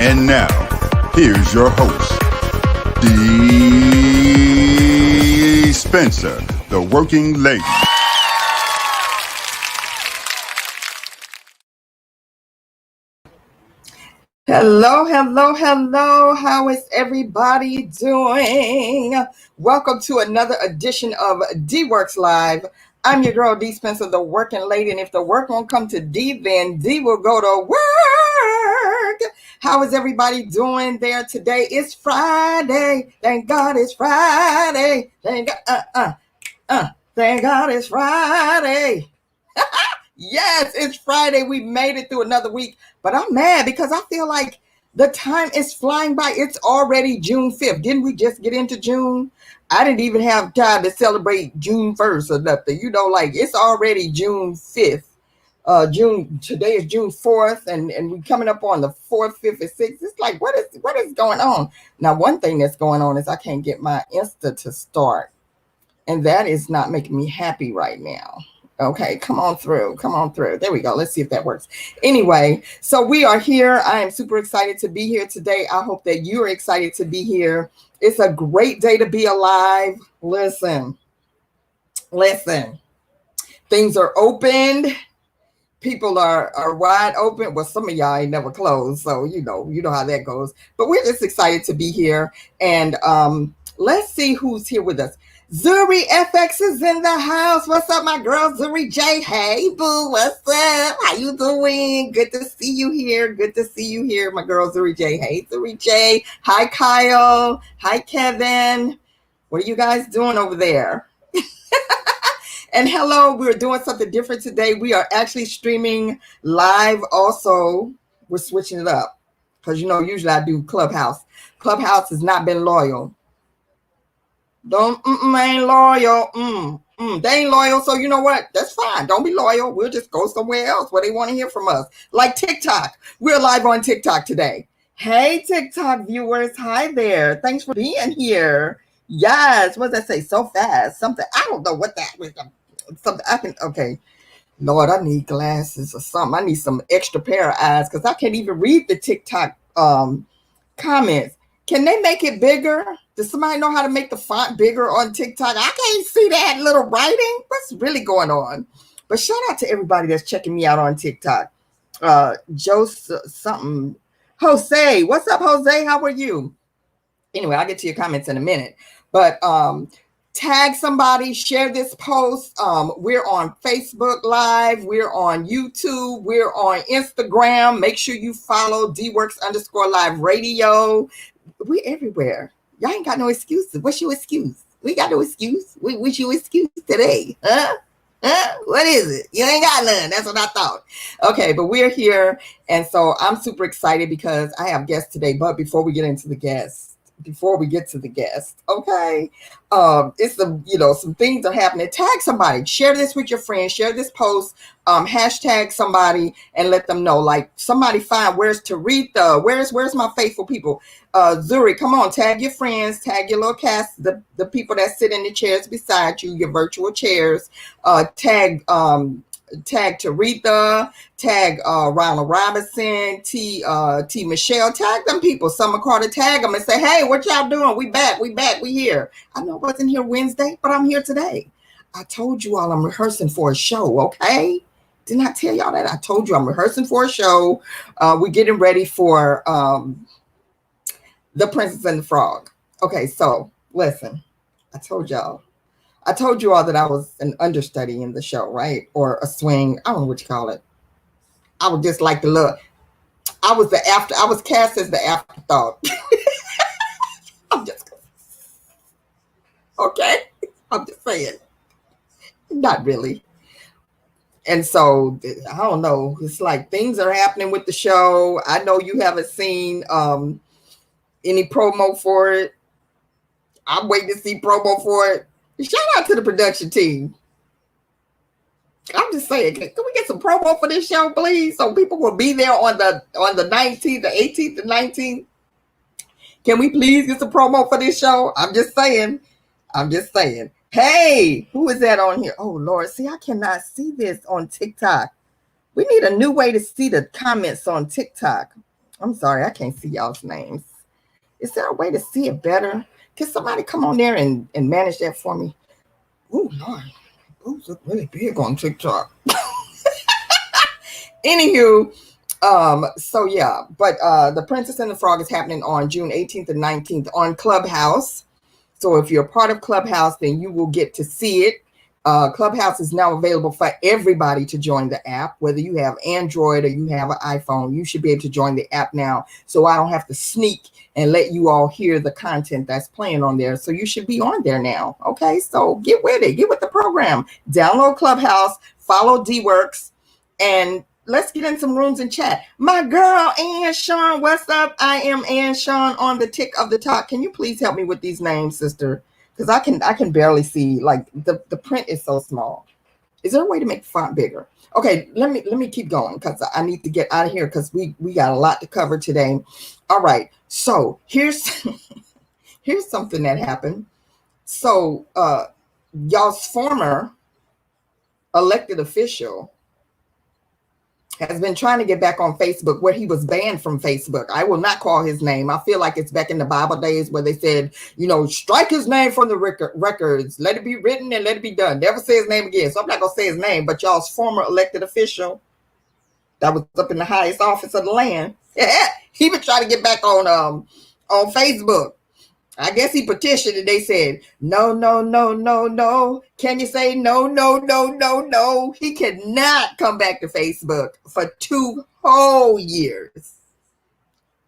And now, here's your host, Dee Spencer, the working lady. Hello, hello, hello. How is everybody doing? Welcome to another edition of D-Works Live. I'm your girl, Dee Spencer, the working lady. And if the work won't come to D, then D will go to work. How is everybody doing there today? It's Friday. Thank God it's Friday. Thank God it's Friday. Yes, it's Friday. We made it through another week, but I'm mad because I feel like the time is flying by. It's already June 5th. Didn't we just get into June? I didn't even have time to celebrate June 1st or nothing. You know, like it's already June 5th. Today is June 4th, and we're coming up on the 4th, 5th, and 6th. It's like, what is going on? Now, one thing that's going on is I can't get my Insta to start, and that is not making me happy right now. Okay, come on through. There we go. Let's see if that works. Anyway, so we are here. I am super excited to be here today. I hope that you're excited to be here. It's a great day to be alive. Listen. Things are opened. People are wide open. Well, some of y'all ain't never closed, so you know how that goes. But we're just excited to be here. And let's see who's here with us. Zuri FX is in the house. What's up, my girl, Zuri J? Hey, boo, what's up? How you doing? Good to see you here. My girl, Zuri J. Hey, Zuri J. Hi, Kyle. Hi, Kevin. What are you guys doing over there? And hello, we're doing something different today. We are actually streaming live also. We're switching it up because, usually I do Clubhouse. Clubhouse has not been loyal. Ain't loyal. They ain't loyal. So you know what? That's fine. Don't be loyal. We'll just go somewhere else where they want to hear from us. Like TikTok. We're live on TikTok today. Hey, TikTok viewers. Hi there. Thanks for being here. Yes. What does that say? So fast. Something. I don't know what that was. Something. Okay. Lord, I need glasses or something. I need some extra pair of eyes because I can't even read the TikTok comments. Can they make it bigger? Does somebody know how to make the font bigger on TikTok? I can't see that little writing. What's really going on? But shout out to everybody that's checking me out on TikTok. Joseph something. Jose, what's up, Jose? How are you? Anyway, I'll get to your comments in a minute. But tag somebody, share this post. We're on Facebook Live. We're on YouTube. We're on Instagram. Make sure you follow DWorks_Live Radio. We everywhere. Y'all ain't got no excuses. What's your excuse? We got no excuse. What's your excuse today? Huh? What is it? You ain't got none. That's what I thought. Okay, but we're here. And so I'm super excited because I have guests today. But before we get to the guests, okay, it's some things are happening. Tag somebody, share this with your friends, share this post, hashtag somebody and let them know. Like somebody find where's Taretha, where's my faithful people. Zuri, come on, tag your friends, tag your little cast, the people that sit in the chairs beside you, your virtual chairs. Tag Taretha, tag Ronald Robinson, T Michelle, tag them people. Summer Carter, tag them and say, hey, what y'all doing? We back, we here. I know I wasn't here Wednesday, but I'm here today. I told you all I'm rehearsing for a show, okay? Didn't I tell y'all that? I told you I'm rehearsing for a show. We're getting ready for The Princess and the Frog. Okay, so listen, I told you all that I was an understudy in the show, right? Or a swing. I don't know what you call it. I would just like to look. I was cast as the afterthought. Okay? I'm just saying. Not really. And so, I don't know. It's like things are happening with the show. I know you haven't seen any promo for it. I'm waiting to see promo for it. Shout out to the production team. I'm just saying, can we get some promo for this show, please? So people will be there on the 19th, the 18th, the 19th. Can we please get some promo for this show? I'm just saying. Hey, who is that on here? Oh, Lord. See, I cannot see this on TikTok. We need a new way to see the comments on TikTok. I'm sorry, I can't see y'all's names. Is there a way to see it better? Can somebody come on there and manage that for me? Oh, Lord. Boobs look really big on TikTok. Anywho, so yeah, but the Princess and the Frog is happening on June 18th and 19th on Clubhouse. So if you're a part of Clubhouse, then you will get to see it. Clubhouse is now available for everybody to join the app, whether you have Android or you have an iPhone. You should be able to join the app now, so I don't have to sneak and let you all hear the content that's playing on there. So you should be on there now. Okay, so get with it. Get with the program. Download Clubhouse, follow DWorks, and let's get in some rooms and chat. My girl, Ann Sean, what's up? I am Ann Sean on the tick of the talk. Can you please help me with these names, sister? Because I can barely see. Like the print is so small. Is there a way to make the font bigger? Okay, let me keep going because I need to get out of here because we got a lot to cover today. All right, so here's here's something that happened. So y'all's former elected official has been trying to get back on Facebook, where he was banned from Facebook. I will not call his name. I feel like it's back in the Bible days where they said, strike his name from the records. Let it be written and let it be done. Never say his name again. So I'm not going to say his name, but y'all's former elected official that was up in the highest office of the land. Yeah, he been trying to get back on Facebook. I guess he petitioned and they said, no, no, no, no, no. Can you say no, no, no, no, no? He cannot come back to Facebook for 2 whole years.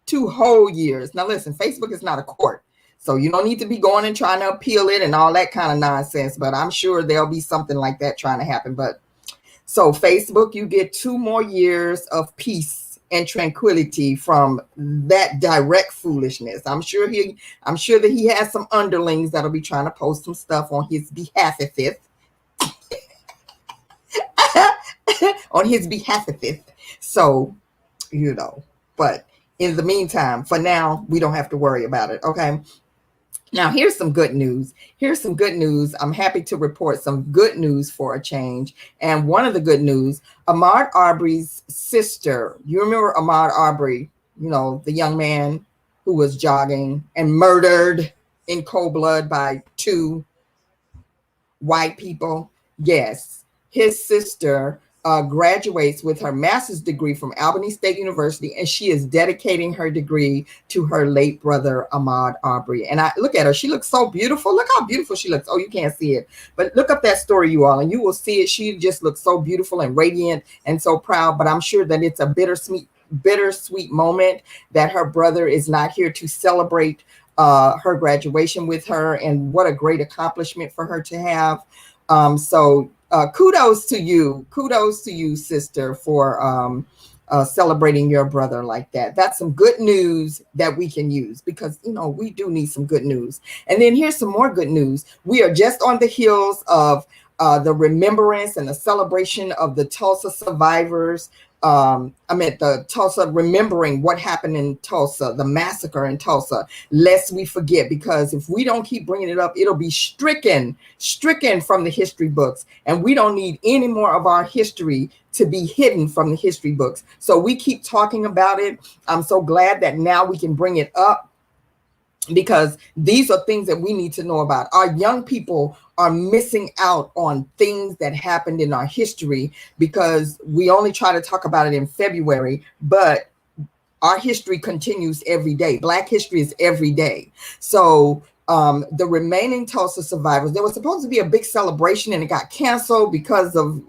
2 whole years. Now listen, Facebook is not a court. So you don't need to be going and trying to appeal it and all that kind of nonsense. But I'm sure there'll be something like that trying to happen. But so Facebook, you get 2 more years of peace and tranquility from that direct foolishness. I'm sure that he has some underlings that'll be trying to post some stuff on his behalf of it. On his behalf of it. So, but in the meantime, for now, we don't have to worry about it. Okay. Now, here's some good news. I'm happy to report some good news for a change. And one of the good news, Ahmaud Arbery's sister, you remember Ahmaud Arbery, the young man who was jogging and murdered in cold blood by 2 white people? Yes, his sister graduates with her master's degree from Albany State University, and she is dedicating her degree to her late brother, Ahmaud Arbery. And I look at her. She looks so beautiful. Look how beautiful she looks. Oh, you can't see it. But look up that story, you all, and you will see it. She just looks so beautiful and radiant and so proud. But I'm sure that it's a bittersweet moment that her brother is not here to celebrate her graduation with her. And what a great accomplishment for her to have. So kudos to you, sister, for celebrating your brother like that. That's some good news that we can use because, we do need some good news. And then here's some more good news. We are just on the heels of the remembrance and the celebration of the Tulsa survivors. The Tulsa, remembering what happened in Tulsa, the massacre in Tulsa, lest we forget, because if we don't keep bringing it up, it'll be stricken from the history books. And we don't need any more of our history to be hidden from the history books. So we keep talking about it. I'm so glad that now we can bring it up, because these are things that we need to know about. Our young people are missing out on things that happened in our history because we only try to talk about it in February, but our history continues every day. Black history is every day. So the remaining Tulsa survivors, there was supposed to be a big celebration and it got canceled because of,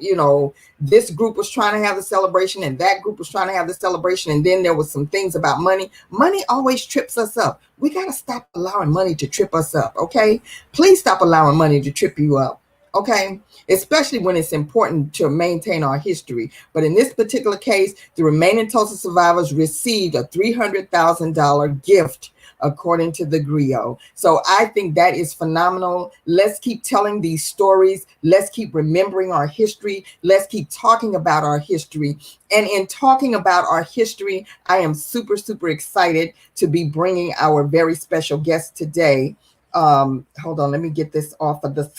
this group was trying to have the celebration and that group was trying to have the celebration. And then there was some things about money. Money always trips us up. We got to stop allowing money to trip us up. Okay. Please stop allowing money to trip you up. Okay. Especially when it's important to maintain our history. But in this particular case, the remaining Tulsa survivors received a $300,000 gift, according to the griot. So I think that is phenomenal. Let's keep telling these stories. Let's keep remembering our history. Let's keep talking about our history. And in talking about our history, I am super, super excited to be bringing our very special guest today. Hold on, let me get this off of the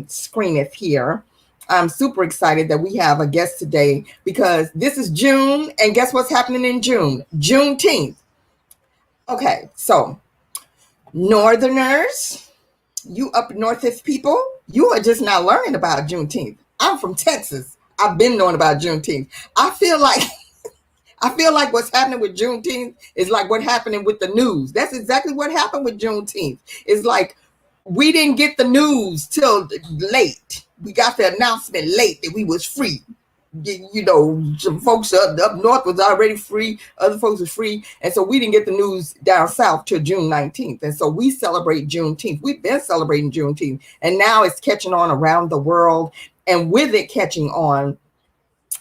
screen here. I'm super excited that we have a guest today because this is June, and guess what's happening in June? Juneteenth. Okay, so Northerners, you up northest people, you are just now learning about Juneteenth. I'm from Texas. I've been knowing about Juneteenth. I feel like what's happening with Juneteenth is like what happening with the news. That's exactly what happened with Juneteenth. It's like we didn't get the news till late. We got the announcement late that we was free. You know, some folks up north was already free. Other folks was free. And so we didn't get the news down south till June 19th. And so we celebrate Juneteenth. We've been celebrating Juneteenth. And now it's catching on around the world. And with it catching on,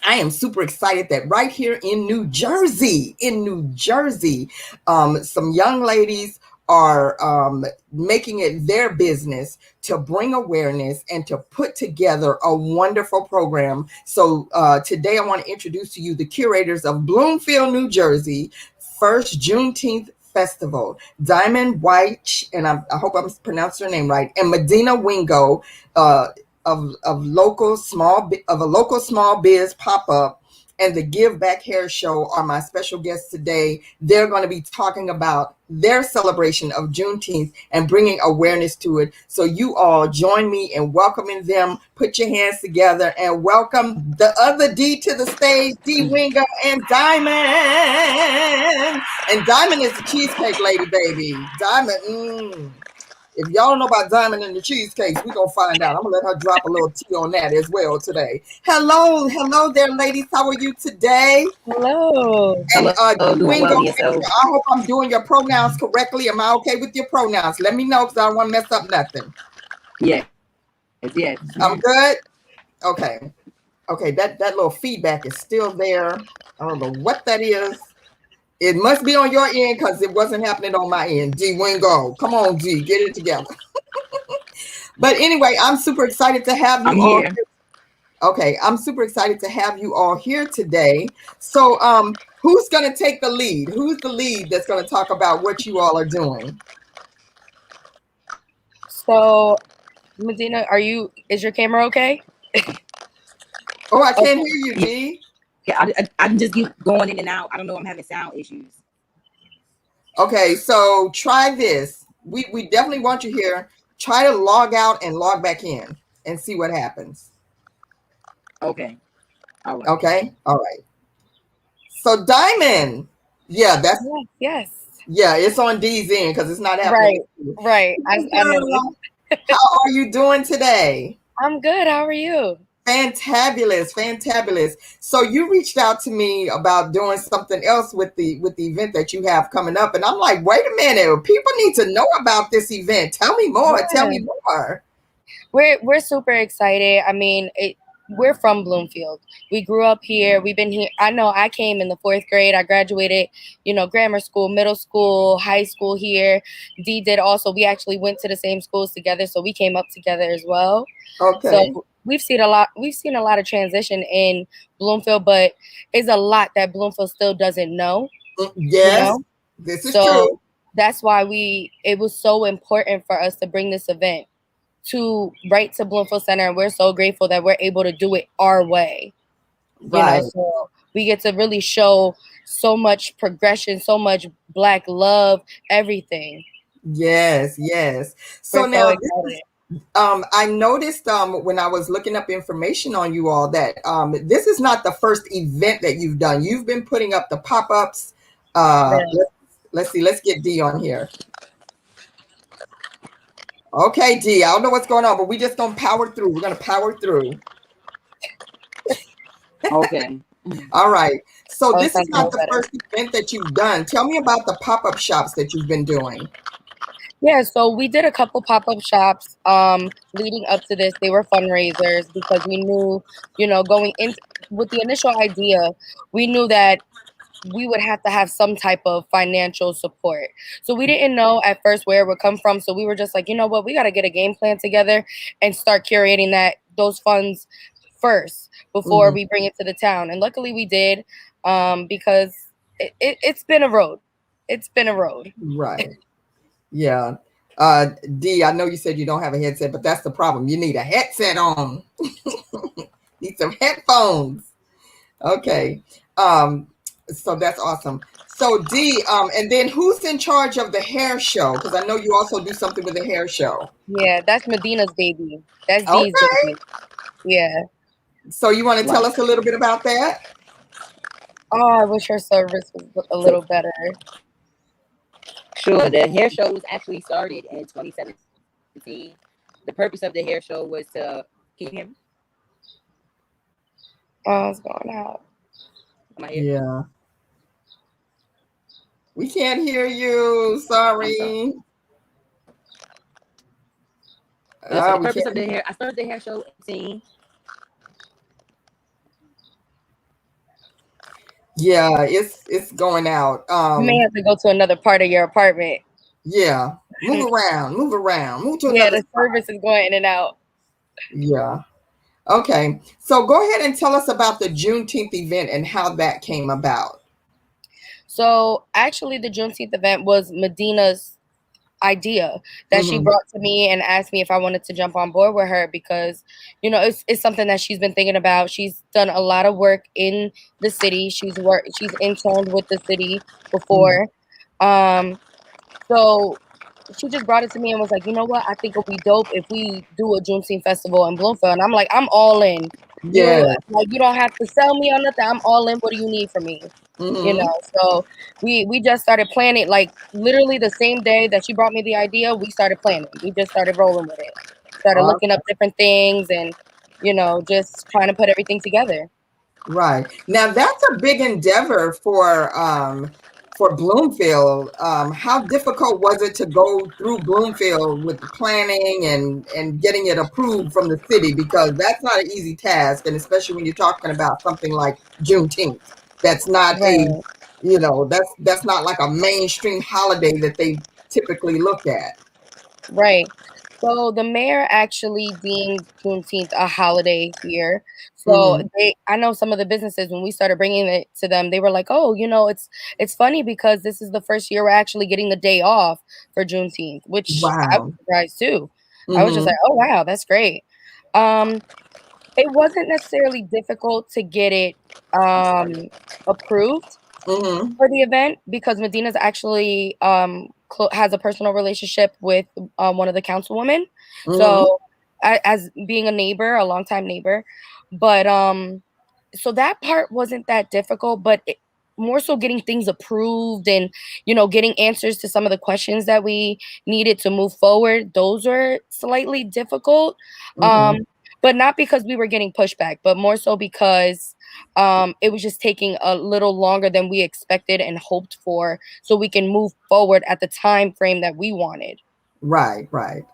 I am super excited that right here in New Jersey, some young ladies are making it their business to bring awareness and to put together a wonderful program. So today I want to introduce to you the curators of Bloomfield, New Jersey, First Juneteenth Festival. Diamond Wyche, and I hope I'm pronouncing her name right, and Medina Wingo, of a local small biz pop-up and the Give Back Hair Show are my special guests today. They're going to be talking about their celebration of Juneteenth and bringing awareness to it. So you all join me in welcoming them. Put your hands together and welcome the other D to the stage, D Wingo and Diamond. And Diamond is the cheesecake lady, baby. Diamond, If y'all don't know about Diamond and the Cheesecakes, we're going to find out. I'm going to let her drop a little tea on that as well today. Hello there, ladies. How are you today? Hello. And Wingo, I hope I'm doing your pronouns correctly. Am I okay with your pronouns? Let me know because I don't want to mess up nothing. Yes. I'm good? Okay. That little feedback is still there. I don't know what that is. It must be on your end because it wasn't happening on my end. D Wingo. Come on, D. Get it together. But anyway, I'm super excited to have you all here. Okay, I'm super excited to have you all here today. So who's going to take the lead? Who's the lead that's going to talk about what you all are doing? So, Medina, is your camera okay? Oh, I can't hear you, D. Yeah, I just keep going in and out. I don't know. I'm having sound issues. Okay, so try this. We definitely want you here. Try to log out and log back in and see what happens. Okay. All right. Okay. All right. So Diamond, yeah, that's yes. Yeah, it's on D's end because it's not happening. Right. I know. How are you doing today? I'm good. How are you? Fantabulous. So you reached out to me about doing something else with the event that you have coming up, and I'm like, wait a minute, people need to know about this event. Tell me more. Yeah. Tell me more. We're super excited. I mean, we're from Bloomfield. We grew up here. We've been here. I know I came in the 4th grade. I graduated, grammar school, middle school, high school here. Dee did also. We actually went to the same schools together, so we came up together as well. Okay. So we've seen a lot of transition in Bloomfield, but it's a lot that Bloomfield still doesn't know. Yes, this is true. That's why it was so important for us to bring this event to Bloomfield Center, and we're so grateful that we're able to do it our way. Right. So we get to really show so much progression, so much Black love, everything. Yes. So now I noticed when I was looking up information on you all that this is not the first event that you've done. You've been putting up the pop-ups. Let's see. Let's get D on here. Okay, D. I don't know what's going on, but we just gonna power through. We're gonna power through. Okay. All right. So this is not the first event that you've done. Tell me about the pop-up shops that you've been doing. Yeah, so we did a couple pop-up shops leading up to this. They were fundraisers because we knew, going in with the initial idea, we knew that we would have to have some type of financial support. So we didn't know at first where it would come from. So we were just like, you know what, we got to get a game plan together and start curating those funds first before we bring it to the town. And luckily we did because it's been a road. It's been a road. Right. Yeah. D, I know you said you don't have a headset, but that's the problem. You need a headset on. Need some headphones. Okay. So that's awesome. So D, and then who's in charge of the hair show? Because I know you also do something with the hair show. Yeah, that's Medina's baby. That's D's Okay. baby. Yeah. So you want to tell Right. us a little bit about that? Oh, I wish her service was a little better. Sure. The hair show was actually started in 2017. The purpose of the hair show was to, can you hear me? Oh, it's going out. Am I here? Yeah. We can't hear you. Sorry. So the We purpose of can't. the hair, I started the hair show in 18. Yeah, it's going out. You may have to go to another part of your apartment. Yeah. Move around. Move to Yeah, another the spot. service is going in and out. Yeah. Okay. So go ahead and tell us about the Juneteenth event and how that came about. So actually, the Juneteenth event was Medina's idea that she Mhm. brought to me and asked me if I wanted to jump on board with her because, you know, it's something that she's been thinking about. She's done a lot of work in the city. She's interned with the city before. So she just brought it to me and was like, you know what? I think it'll be dope if we do a Juneteenth festival in Bloomfield. And I'm like, I'm all in. Yeah. You don't have to sell me on nothing. I'm all in. What do you need from me? You know, so we just started planning, like literally the same day that she brought me the idea, we started planning. We just started rolling with it. Started looking up different things and, you know, just trying to put everything together. Right. Now that's a big endeavor for Bloomfield. How difficult was it to go through Bloomfield with the planning and getting it approved from the city? Because that's not an easy task, and especially when you're talking about something like Juneteenth. That's not Right. that's not like a mainstream holiday that they typically look at. Right. So the mayor actually deemed Juneteenth a holiday here. So I know some of the businesses, when we started bringing it to them, they were like, "Oh, you know, it's funny because this is the first year we're actually getting the day off for Juneteenth," which I was Wow. surprised too. I was just like, "Oh wow, that's great." Um, it wasn't necessarily difficult to get it approved for the event because Medina's actually has a personal relationship with one of the councilwomen. So as being a neighbor, a longtime neighbor, but so that part wasn't that difficult, but more so getting things approved and, you know, getting answers to some of the questions that we needed to move forward. Those were slightly difficult. But not because we were getting pushback, but more so because it was just taking a little longer than we expected and hoped for, so we can move forward at the time frame that we wanted. Right.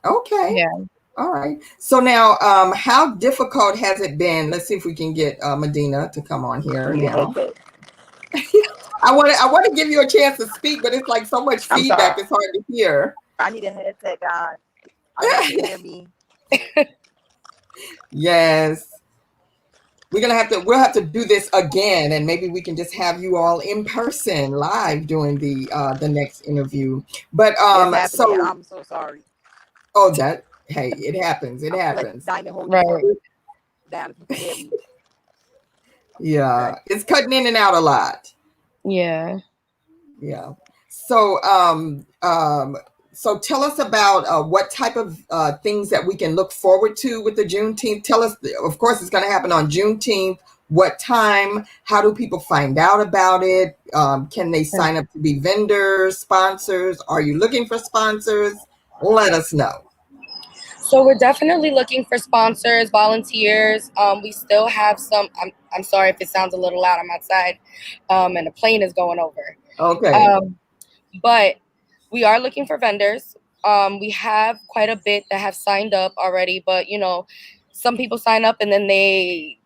Okay. Yeah. All right. So now, how difficult has it been? Let's see if we can get Medina to come on here now. I want to give you a chance to speak, but it's like so much feedback. It's hard to hear. I need a headset, guys. I want you to hear me. Yes. We'll have to do this again, and maybe we can just have you all in person live doing the next interview. But I'm so sorry. Oh, hey, it happens. It happens. Right. Yeah, it's cutting in and out a lot. Yeah. So so tell us about what type of things that we can look forward to with the Juneteenth. Tell us, of course, it's going to happen on Juneteenth. What time? How do people find out about it? Can they sign up to be vendors, sponsors? Are you looking for sponsors? Let us know. So we're definitely looking for sponsors, volunteers. We still have some. I'm sorry if it sounds a little loud. I'm outside, and a plane is going over. Okay. But we are looking for vendors. We have quite a bit that have signed up already, but you know, some people sign up and then they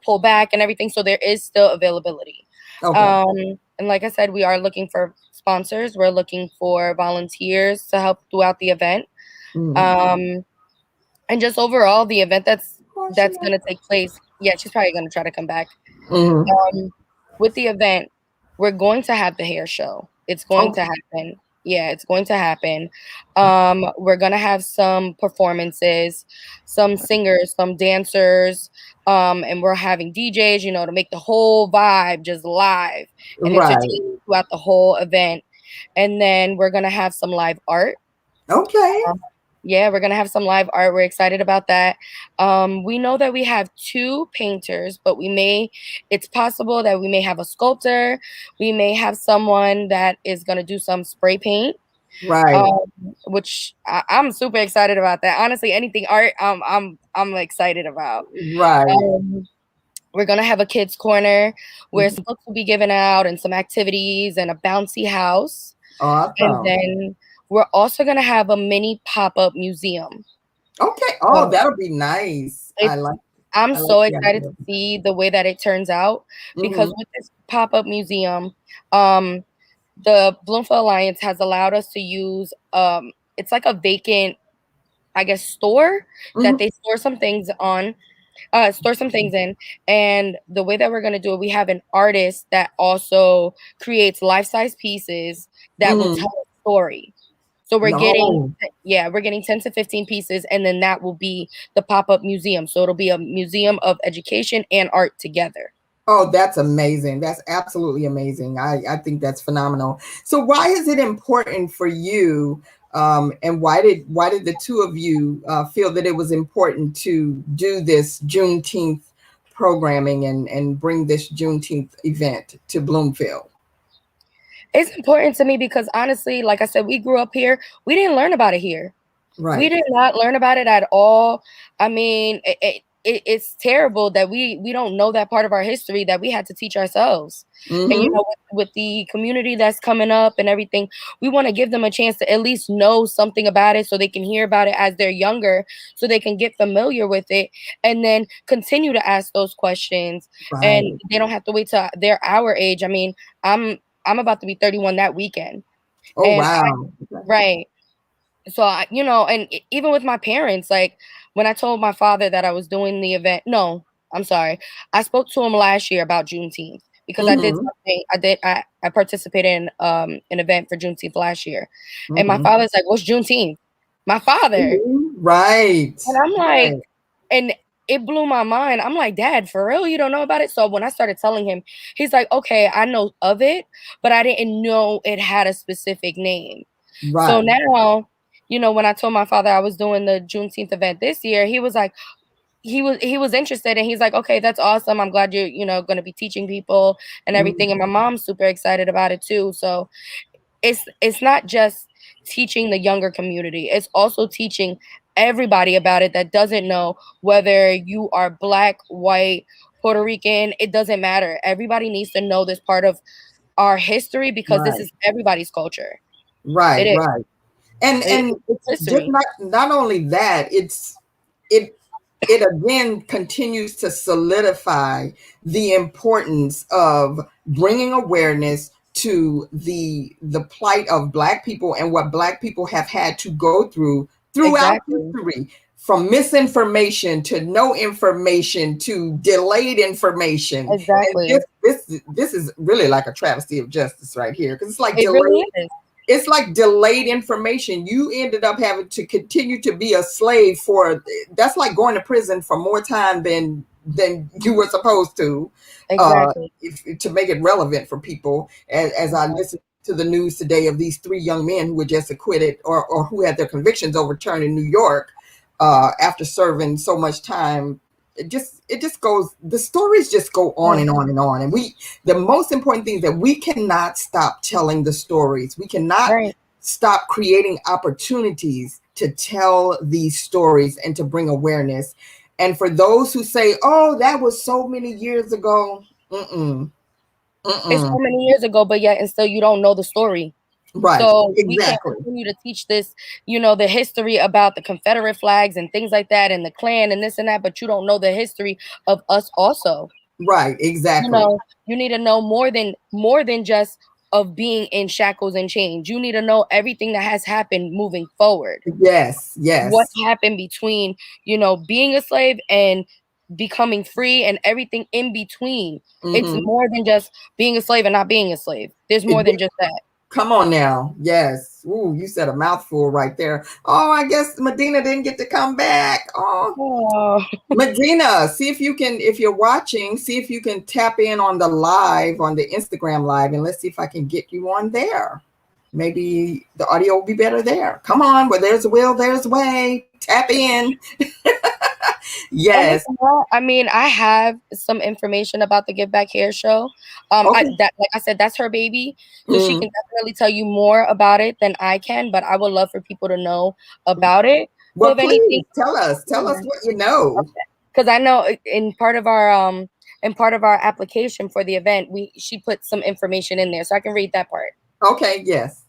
pull back and everything. So there is still availability. Okay. And like I said, we are looking for sponsors. We're looking for volunteers to help throughout the event. And just overall, the event that's going to take place. Yeah, she's probably going to try to come back. With the event, we're going to have the hair show. It's going to happen. Yeah, it's going to happen. We're gonna have some performances, some singers, some dancers, and we're having DJs, to make the whole vibe just live and entertain Right. you throughout the whole event. And then we're gonna have some live art. Okay. Yeah, we're gonna have some live art. We're excited about that. We know that we have 2 painters, but it's possible that we may have a sculptor. We may have someone that is gonna do some spray paint, Right. which I'm super excited about that. Honestly, anything art, I'm excited about. Right. We're gonna have a kids corner where Mhm. some books will be given out and some activities and a bouncy house. And Awesome. then we're also gonna have a mini pop-up museum. Okay. Oh, So that'll be nice. it's I'm I like so the excited idea. to see the way that it turns out because Mhm. with this pop-up museum, um, the Bloomfield Alliance has allowed us to use it's like a vacant, I guess, store that Mhm. they store some things in. And the way that we're gonna do it, we have an artist that also creates life-size pieces that will Mhm. tell a story. So No. we're getting 10 to 15 pieces, and then that will be the pop-up museum. So it'll be a museum of education and art together. Oh, that's amazing. That's absolutely amazing. I think that's phenomenal. So why is it important for you? And why did the two of you feel that it was important to do this Juneteenth programming and bring this Juneteenth event to Bloomfield? It's important to me because honestly, like I said, we grew up here. We didn't learn about it here. We Right. did not learn about it at all. I mean, it's terrible that we don't know that part of our history that we had to teach ourselves. And Mm-hmm. with the community that's coming up and everything, we want to give them a chance to at least know something about it so they can hear about it as they're younger, so they can get familiar with it and then continue to ask those questions. And Right. they don't have to wait till they're our age. I mean, I'm about to be 31 that weekend. Oh, And wow. right. So and even with my parents, like when I told my father that I was doing the event, no, I'm sorry. I spoke to him last year about Juneteenth because I did Mm-hmm. something. I participated in an event for Juneteenth last year. And my Mm-hmm. father's like, "What's Juneteenth?" My father. Right. And I'm like, Right. and it blew my mind. I'm like, "Dad, for real? You don't know about it?" So when I started telling him, he's like, "Okay, I know of it, but I didn't know it had a specific name." So Right. now, when I told my father I was doing the Juneteenth event this year, he was like, he was interested, and he's like, "Okay, that's awesome. I'm glad you're, going to be teaching people and Mhm. everything." And my mom's super excited about it too. So it's not just teaching the younger community; it's also teaching everybody about it that doesn't know, whether you are black, white, Puerto Rican. It doesn't matter. Everybody needs to know this part of our history because this Right. is everybody's culture. It Right. is. Right. And It's just history. not only that, it it again continues to solidify the importance of bringing awareness to the plight of Black people and what Black people have had to go through throughout Exactly. history, from misinformation to no information to delayed information. And Exactly. this is really like a travesty of justice right here, because It really is. it's like delayed information. You ended up having to continue to be a slave for, that's like going to prison for more time than you were supposed to, Exactly. to make it relevant for people. As I listened to the news today of these 3 young men who were just acquitted, or who had their convictions overturned in New York, after serving so much time. It just goes, the stories just go on Mm. and on and on. And the most important thing is that we cannot stop telling the stories. We cannot Right. stop creating opportunities to tell these stories and to bring awareness. And for those who say, "Oh, that was so many years ago," mm-mm, It's so mm-mm. many years ago, but yet and still you don't know the story. Right, So we can't exactly. continue to teach this, the history about the Confederate flags and things like that and the Klan and this and that, but you don't know the history of us also. Right, exactly. You need to know more than just of being in shackles and chains. You need to know everything that has happened moving forward. Yes, What yes. happened between, being a slave and becoming free and everything in between. It's Hmm. more than just being a slave and not being a slave. There's more than just that. Come on now. Yes. Ooh, you said a mouthful right there. Oh, I guess Medina didn't get to come back. Oh, Oh, Medina, see if you can, if you're watching, see if you can tap in on the live, on the Instagram live, and let's see if I can get you on there. Maybe the audio will be better there. Come on, where there's a will, there's a way. Tap in. Yes. I mean, I have some information about the Give Back Hair Show. Okay. Like I said, that's her baby, so she Mm. can definitely tell you more about it than I can. But I would love for people to know about it. Well, So if anything, please tell us what you know. because I know in part of our application for the event, she put some information in there, so I can read that part. Okay, yes.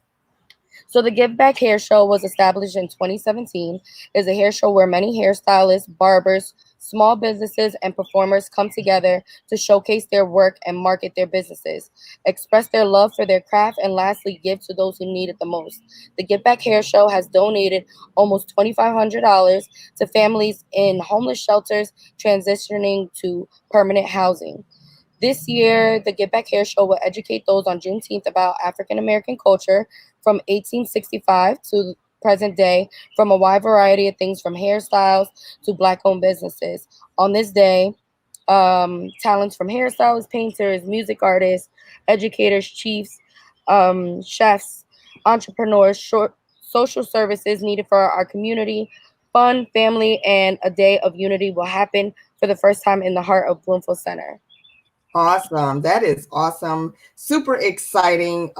So the Give Back Hair Show was established in 2017. It's a hair show where many hairstylists, barbers, small businesses, and performers come together to showcase their work and market their businesses, express their love for their craft, and lastly, give to those who need it the most. The Give Back Hair Show has donated almost $2,500 to families in homeless shelters transitioning to permanent housing. This year, the Get Back Hair Show will educate those on Juneteenth about African American culture from 1865 to present day, from a wide variety of things from hairstyles to Black-owned businesses. On this day, talents from hairstylists, painters, music artists, educators, chiefs, chefs, entrepreneurs, social services needed for our community, fun, family, and a day of unity will happen for the first time in the heart of Bloomfield Center. Awesome. That is awesome. Super exciting.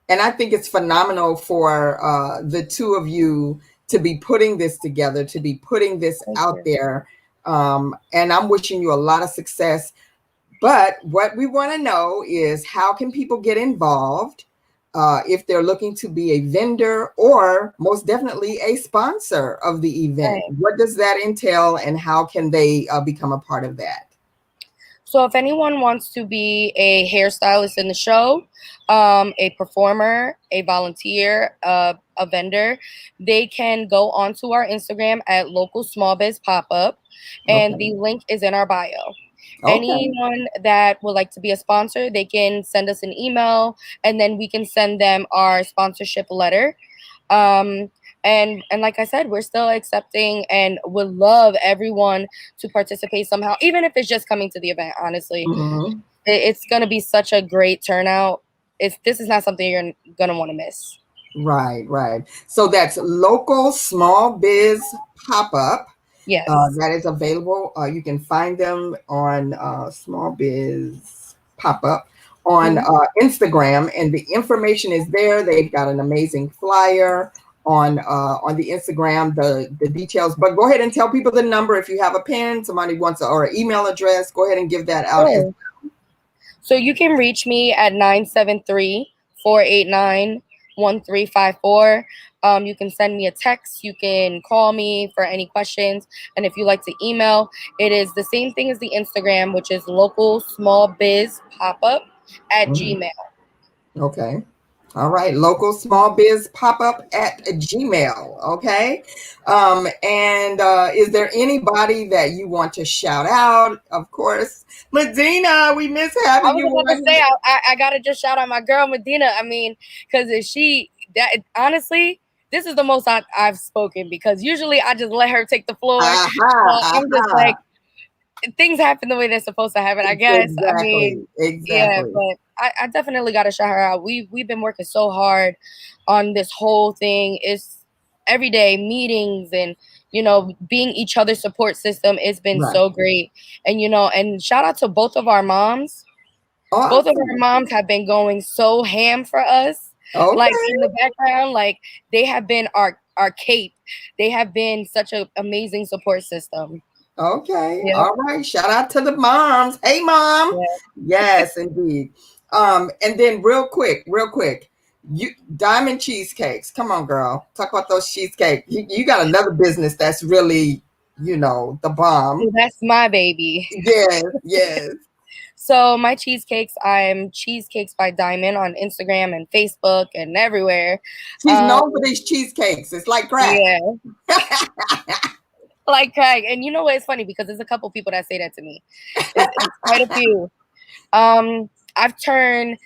And I think it's phenomenal for the two of you to be putting this together, to be putting this out there. And I'm wishing you a lot of success. But what we want to know is, how can people get involved if they're looking to be a vendor or most definitely a sponsor of the event? Right. What does that entail, and how can they become a part of that? So if anyone wants to be a hairstylist in the show, a performer, a volunteer, a vendor, they can go onto our Instagram at Local Small Biz Pop-Up, and the link is in our bio. Okay. Anyone that would like to be a sponsor, they can send us an email, and then we can send them our sponsorship letter. And like I said, we're still accepting and would love everyone to participate somehow, even if it's just coming to the event. Honestly, it's going to be such a great turnout. This is not something you're going to want to miss. Right. So that's Local Small Biz Pop-Up. Yes. That is available. You can find them on Small Biz Pop-Up on Instagram, and the information is there. They've got an amazing flyer on the Instagram, the details. But go ahead and tell people the number if you have a pen, somebody wants or an email address. Go ahead and give that out. Sure. So you can reach me at 973-489-1354. You can send me a text. You can call me for any questions. And if you like to email, it is the same thing as the Instagram, which is Local Small Biz Pop-Up at Gmail. Okay. All right. Local Small Biz Pop-Up at Gmail. Okay. And is there anybody that you want to shout out? Of course, Medina, we miss having you. I was about to say, I got to just shout out my girl, Medina. I mean, because honestly, this is the most I've spoken, because usually I just let her take the floor. I'm just like, things happen the way they're supposed to happen, I guess. Exactly. Yeah, but I definitely got to shout her out. We've been working so hard on this whole thing. It's everyday meetings and, being each other's support system. It's been so great. And, and shout out to both of our moms. Awesome. Both of our moms have been going so ham for us. Okay. Like in the background, like they have been our cape. They have been such an amazing support system. Okay. Yeah. All right. Shout out to the moms. Hey, mom. Yeah. Yes, indeed. And then real quick, you Diamond Cheesecakes. Come on, girl. Talk about those cheesecakes. You got another business that's really, the bomb. That's my baby. Yes. So my cheesecakes, I'm Cheesecakes by Diamond on Instagram and Facebook and everywhere. She's known for these cheesecakes. It's like crack. Yeah. Like crack. And you know what? It's funny because there's a couple people that say that to me. It's quite a few. I've turned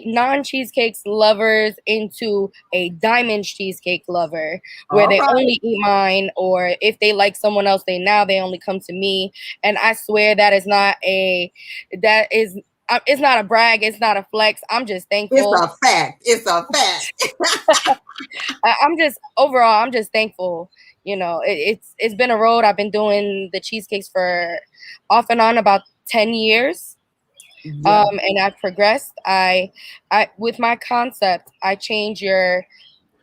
non-cheesecakes lovers into a diamond cheesecake lover, where All they right. only eat mine, or if they like someone else, they only come to me. And I swear that is not it's not a brag, it's not a flex. I'm just thankful. It's a fact. It's a fact. I'm just thankful. You know, it's been a road. I've been doing the cheesecakes for off and on about 10 years. Yeah. And I've progressed. I with my concept, I change your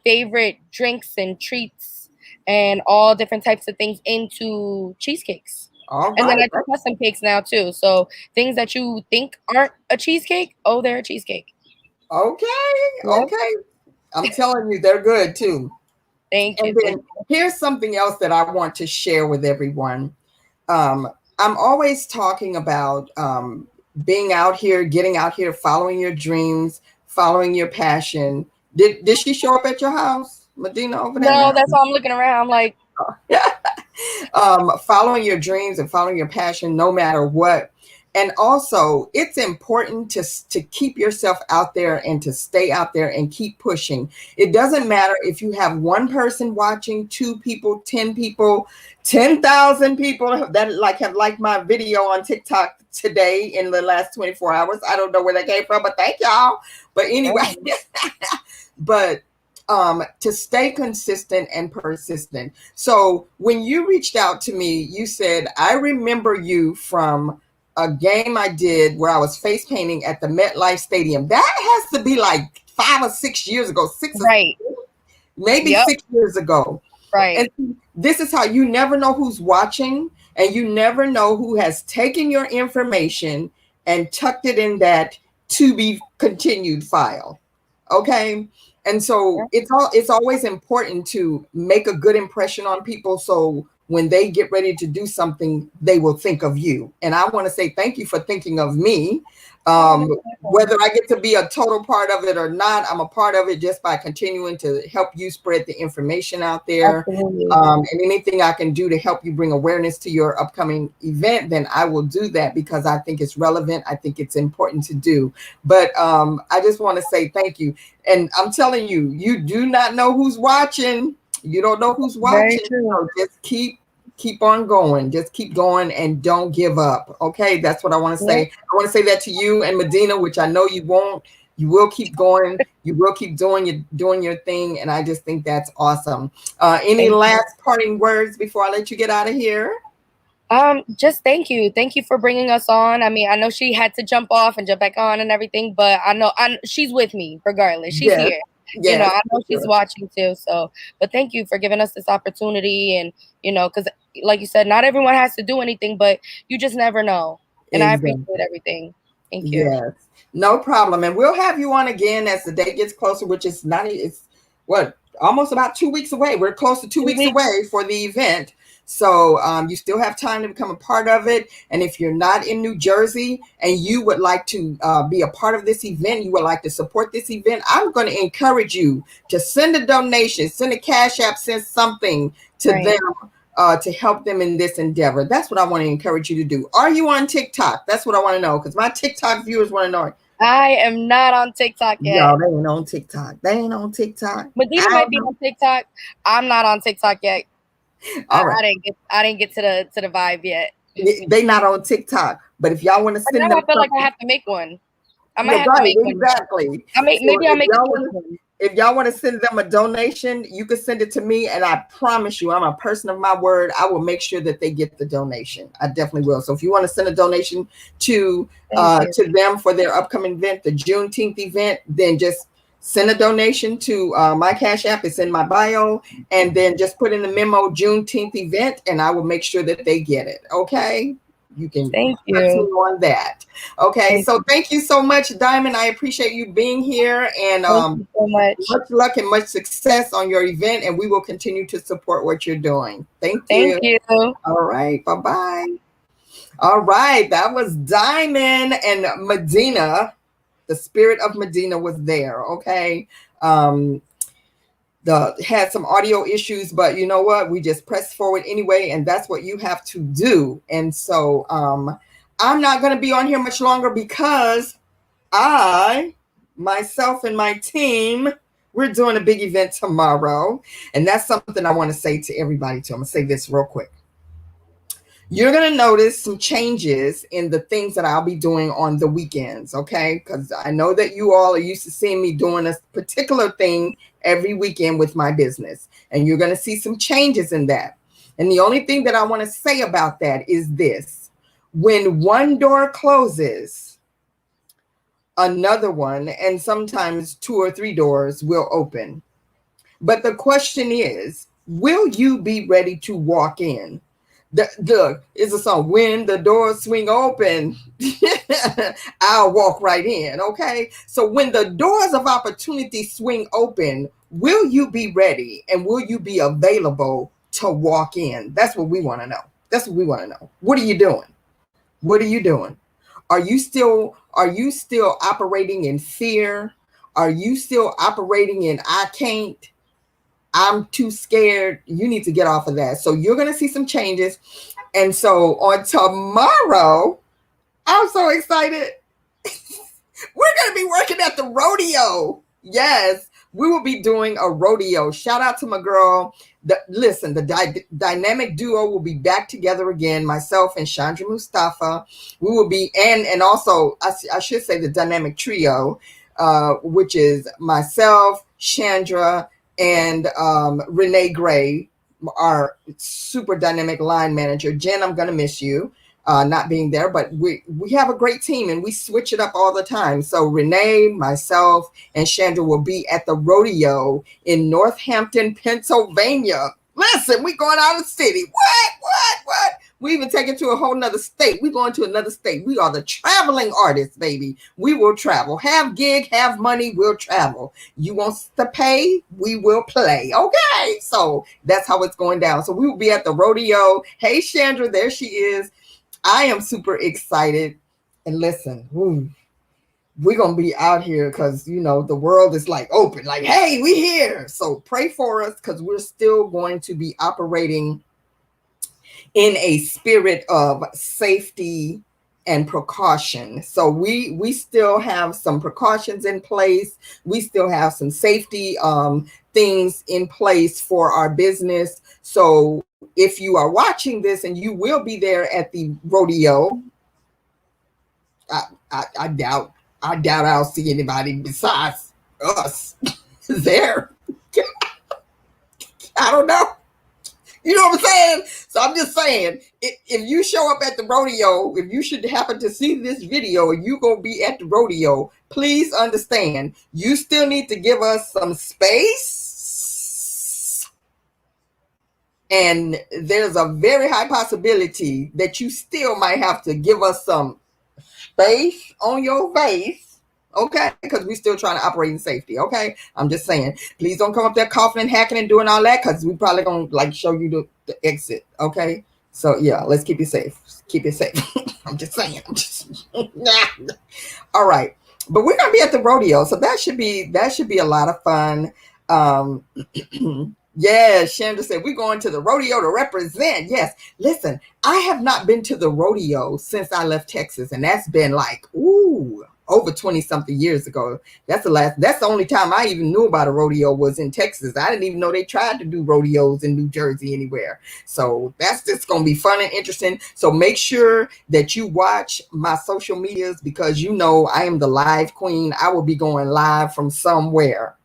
favorite drinks and treats and all different types of things into cheesecakes. All And then I right. do custom cakes now too. So things that you think aren't a cheesecake, oh, they're a cheesecake. Okay. Yep. Okay. I'm telling you, they're good too. Thank you. And then here's something else that I want to share with everyone. I'm always talking about being out here, getting out here, following your dreams, following your passion. Did she show up at your house, Medina, over there? No, that's why I'm looking around. I'm like, following your dreams and following your passion, no matter what. And also, it's important to keep yourself out there and to stay out there and keep pushing. It doesn't matter if you have one person watching, 2 people, 10 people, 10,000 people that have liked my video on TikTok today in the last 24 hours. I don't know where that came from, but thank y'all. But anyway, but to stay consistent and persistent. So when you reached out to me, you said, I remember you from a game I did where I was face painting at the MetLife Stadium. That has to be like 5 or 6 years ago, right. Maybe 6 years ago. Right. And this is how you never know who's watching, and you never know who has taken your information and tucked it in that to be continued file. Okay. And so it's always important to make a good impression on people. So when they get ready to do something, they will think of you. And I want to say thank you for thinking of me. Whether I get to be a total part of it or not, I'm a part of it just by continuing to help you spread the information out there. And anything I can do to help you bring awareness to your upcoming event, then I will do that because I think it's relevant. I think it's important to do. But I just want to say thank you. And I'm telling you, you do not know who's watching. You don't know who's watching. So just keep on going. Just keep going and don't give up. Okay, that's what I want to say. I want to say that to you and Medina, which I know you won't. You will keep going. You will keep doing your thing, and I just think that's awesome. Any last parting words before I let you get out of here? Just thank you for bringing us on. I mean, I know she had to jump off and jump back on and everything, but I know she's with me regardless. She's here. You know, I know she's watching too. So, but thank you for giving us this opportunity. And, you know, because like you said, not everyone has to do anything, but you just never know. And I appreciate everything. Thank you. Yes, no problem. And we'll have you on again as the date gets closer, which is almost about 2 weeks away. We're close to 2 weeks away for the event. So you still have time to become a part of it. And if you're not in New Jersey and you would like to be a part of this event, you would like to support this event, I'm going to encourage you to send a donation, send a Cash App, send something to them to help them in this endeavor. That's what I want to encourage you to do. Are you on TikTok? That's what I want to know, because my TikTok viewers want to know. I am not on TikTok yet. No, they ain't on TikTok. Medina might be on TikTok. I'm not on TikTok yet. All right. I didn't get to the vibe yet. They not on TikTok, but if y'all want to send them, I feel like I have to make one. I might have to make one. Exactly. Maybe I'll make one. If y'all want to send them a donation, you can send it to me, and I promise you, I'm a person of my word. I will make sure that they get the donation. I definitely will. So if you want to send a donation to them for their upcoming event, the Juneteenth event, then just send a donation to my Cash App. It's in my bio. And then just put in the memo Juneteenth event, and I will make sure that they get it. Okay? You can thank you on that. Okay. Thank you so much, Diamond. I appreciate you being here, and thank you so much luck and much success on your event. And we will continue to support what you're doing. Thank you. All right. Bye-bye. All right. That was Diamond and Medina. The spirit of Medina was there. Okay. Had some audio issues, but you know what? We just pressed forward anyway, and that's what you have to do. And so I'm not going to be on here much longer because I myself and my team, we're doing a big event tomorrow. And that's something I want to say to everybody too. I'm going to say this real quick. You're going to notice some changes in the things that I'll be doing on the weekends, okay? Because I know that you all are used to seeing me doing a particular thing every weekend with my business. And you're going to see some changes in that. And the only thing that I want to say about that is this. When one door closes, another one, and sometimes 2 or 3 doors will open. But the question is, will you be ready to walk in? Look, it's a song. When the doors swing open, I'll walk right in. Okay. So when the doors of opportunity swing open, will you be ready and will you be available to walk in? That's what we want to know. That's what we want to know. What are you doing? What are you doing? Are you still operating in fear? Are you still operating in I can't? I'm too scared. You need to get off of that. So you're going to see some changes. And so on tomorrow, I'm so excited. We're going to be working at the rodeo. Yes, we will be doing a rodeo. Shout out to my girl. The dynamic duo will be back together again. Myself and Chandra Mustafa. We will be, and also, I should say the dynamic trio, which is myself, Chandra, and Renee Gray, our super dynamic line manager. Jen, I'm going to miss you not being there, but we have a great team and we switch it up all the time. So Renee, myself, and Chandra will be at the rodeo in Northampton, Pennsylvania. Listen, we going out of the city. What? We even take it to a whole nother state. We going to another state. We are the traveling artists, baby. We will travel. Have gig, have money, we'll travel. You want to pay, we will play. Okay. So that's how it's going down. So we will be at the rodeo. Hey, Chandra, there she is. I am super excited. And listen, we're going to be out here because, you know, the world is like open, like, hey, we here. So pray for us because we're still going to be operating in a spirit of safety and precaution. So we still have some precautions in place. We still have some safety things in place for our business. So if you are watching this and you will be there at the rodeo, I doubt I'll see anybody besides us there. I don't know. You know what I'm saying? So I'm just saying, if you show up at the rodeo, if you should happen to see this video and you're going to be at the rodeo, please understand, you still need to give us some space. And there's a very high possibility that you still might have to give us some space on your face. Okay, because we're still trying to operate in safety. Okay, I'm just saying, please don't come up there coughing and hacking and doing all that because we probably gonna like show you the exit. Okay, so yeah, let's keep it safe. Keep it safe. I'm just saying. All right, but we're gonna be at the rodeo, so that should be a lot of fun. Yeah, Chandra said we're going to the rodeo to represent. Yes, listen, I have not been to the rodeo since I left Texas, and that's been like over 20 something years ago. That's the only time I even knew about a rodeo was in Texas. I didn't even know they tried to do rodeos in New Jersey anywhere. So that's just going to be fun and interesting. So make sure that you watch my social medias because you know I am the live queen. I will be going live from somewhere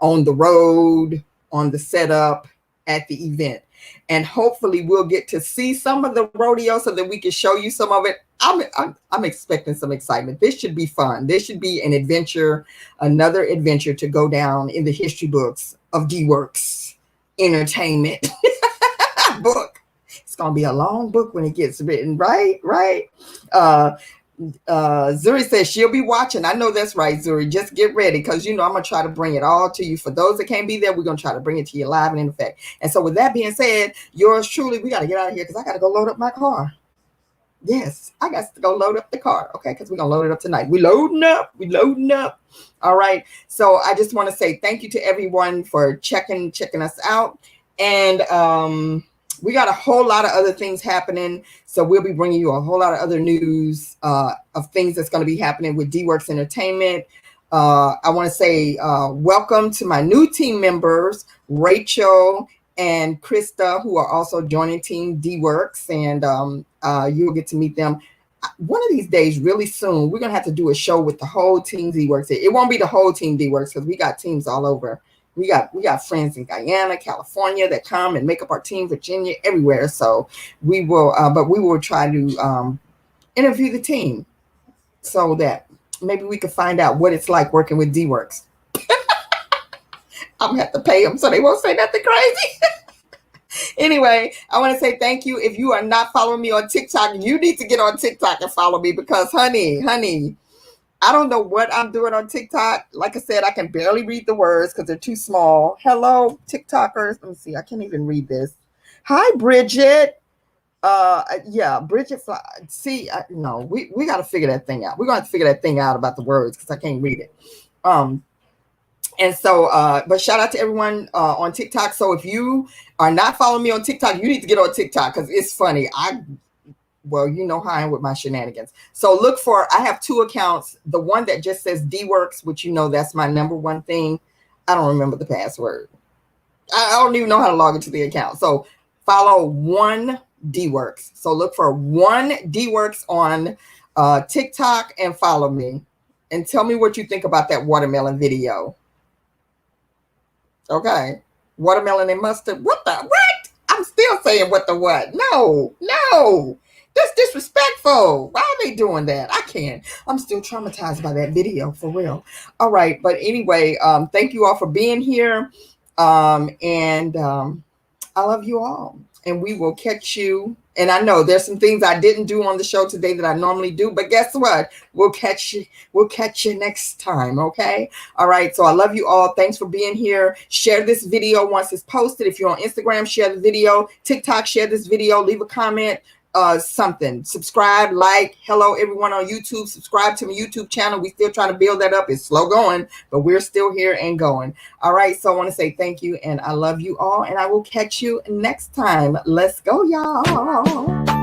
on the road, on the setup, at the event. And hopefully we'll get to see some of the rodeo so that we can show you some of it. I'm expecting some excitement. This should be fun. This should be an adventure, another adventure to go down in the history books of D-Works Entertainment book. It's going to be a long book when it gets written, right? Zuri says she'll be watching. I know that's right, Zuri. Just get ready because you know I'm gonna try to bring it all to you. For those that can't be there, we're gonna try to bring it to you live and in effect. And so with that being said, yours truly, we gotta get out of here because I gotta go load up my car. Yes, I got to go load up the car, okay? Because we're gonna load it up tonight. We loading up. All right. So I just want to say thank you to everyone for checking us out. And we got a whole lot of other things happening. So we'll be bringing you a whole lot of other news of things that's going to be happening with D-Works Entertainment. I want to say welcome to my new team members, Rachel and Krista, who are also joining Team D-Works, and you'll get to meet them. One of these days, really soon, we're going to have to do a show with the whole Team D-Works. It won't be the whole Team D-Works because we got teams all over. We got friends in Guyana, California that come and make up our team, Virginia, everywhere. So we will, but we will try to interview the team so that maybe we could find out what it's like working with D-Works. I'm going to have to pay them so they won't say nothing crazy. Anyway, I want to say thank you. If you are not following me on TikTok, you need to get on TikTok and follow me because, honey, I don't know what I'm doing on TikTok. Like I said, I can barely read the words because they're too small. Hello, TikTokers. Let me see. I can't even read this. Hi, Bridget. Yeah, Bridget. See, no, we got to figure that thing out. We're going to figure that thing out about the words because I can't read it. And so, but shout out to everyone on TikTok. So if you are not following me on TikTok, you need to get on TikTok because it's funny. Well, you know how I am with my shenanigans. So look for, I have 2 accounts. The one that just says D-Works, which you know that's my number one thing. I don't remember the password. I don't even know how to log into the account. So follow one D-Works. So look for one D-Works on TikTok and follow me. And tell me what you think about that watermelon video. Okay. Watermelon and mustard. What? I'm still saying what the what. No. That's disrespectful. Why are they doing that? I can't. I'm still traumatized by that video, for real. All right. But anyway, thank you all for being here. And I love you all. And we will catch you. And I know there's some things I didn't do on the show today that I normally do. But guess what? We'll catch you. We'll catch you next time. Okay. All right. So I love you all. Thanks for being here. Share this video once it's posted. If you're on Instagram, share the video. TikTok, share this video. Leave a comment. Something. Subscribe, like. Hello, everyone on YouTube. Subscribe to my YouTube channel. We're still trying to build that up. It's slow going, but we're still here and going. All right. So I want to say thank you and I love you all. And I will catch you next time. Let's go, y'all.